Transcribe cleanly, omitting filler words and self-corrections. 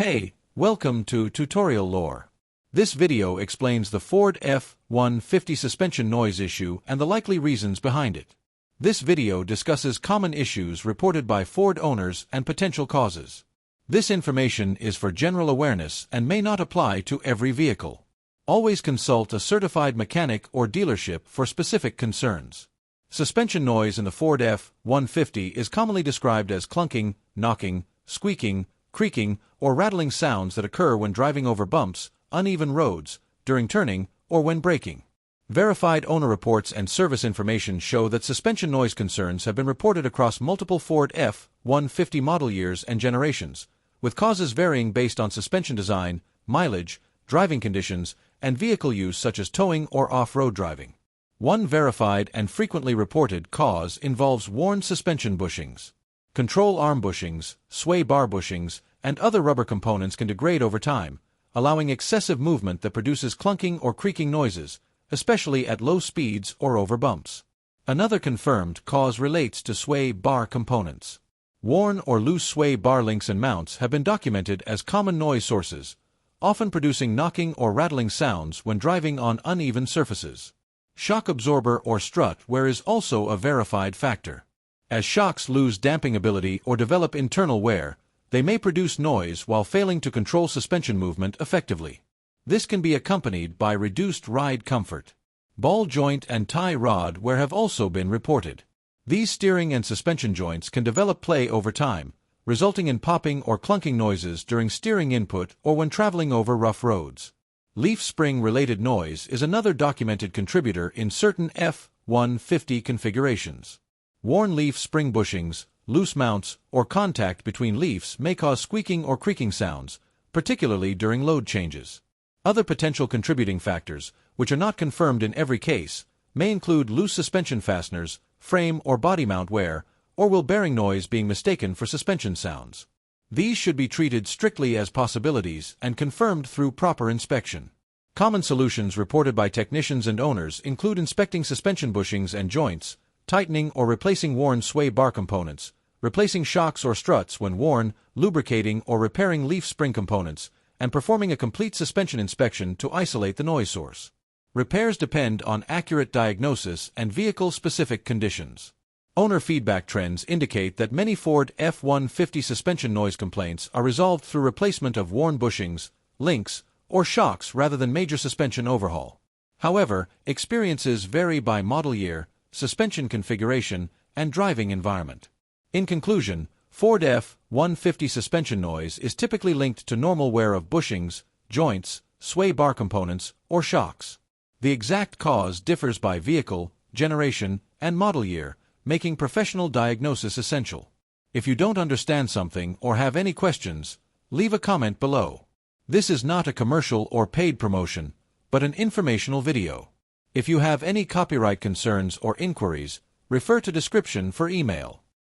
Hey, welcome to Tutorial Lore. This video explains the Ford F-150 suspension noise issue and the likely reasons behind it. This video discusses common issues reported by Ford owners and potential causes. This information is for general awareness and may not apply to every vehicle. Always consult a certified mechanic or dealership for specific concerns. Suspension noise in the Ford F-150 is commonly described as clunking, knocking, squeaking, creaking, or rattling sounds that occur when driving over bumps, uneven roads, during turning, or when braking. Verified owner reports and service information show that suspension noise concerns have been reported across multiple Ford F-150 model years and generations, with causes varying based on suspension design, mileage, driving conditions, and vehicle use such as towing or off-road driving. One verified and frequently reported cause involves worn suspension bushings. Control arm bushings, sway bar bushings, and other rubber components can degrade over time, allowing excessive movement that produces clunking or creaking noises, especially at low speeds or over bumps. Another confirmed cause relates to sway bar components. Worn or loose sway bar links and mounts have been documented as common noise sources, often producing knocking or rattling sounds when driving on uneven surfaces. Shock absorber or strut wear is also a verified factor. As shocks lose damping ability or develop internal wear, they may produce noise while failing to control suspension movement effectively. This can be accompanied by reduced ride comfort. Ball joint and tie rod wear have also been reported. These steering and suspension joints can develop play over time, resulting in popping or clunking noises during steering input or when traveling over rough roads. Leaf spring-related noise is another documented contributor in certain F-150 configurations. Worn leaf spring bushings, loose mounts, or contact between leaves may cause squeaking or creaking sounds, particularly during load changes. Other potential contributing factors, which are not confirmed in every case, may include loose suspension fasteners, frame or body mount wear, or wheel bearing noise being mistaken for suspension sounds. These should be treated strictly as possibilities and confirmed through proper inspection. Common solutions reported by technicians and owners include inspecting suspension bushings and joints, tightening or replacing worn sway bar components, replacing shocks or struts when worn, lubricating or repairing leaf spring components, and performing a complete suspension inspection to isolate the noise source. Repairs depend on accurate diagnosis and vehicle-specific conditions. Owner feedback trends indicate that many Ford F-150 suspension noise complaints are resolved through replacement of worn bushings, links, or shocks rather than major suspension overhaul. However, experiences vary by model year, suspension configuration, and driving environment. In conclusion, Ford F-150 suspension noise is typically linked to normal wear of bushings, joints, sway bar components, or shocks. The exact cause differs by vehicle, generation, and model year, making professional diagnosis essential. If you don't understand something or have any questions, leave a comment below. This is not a commercial or paid promotion, but an informational video. If you have any copyright concerns or inquiries, refer to description for email.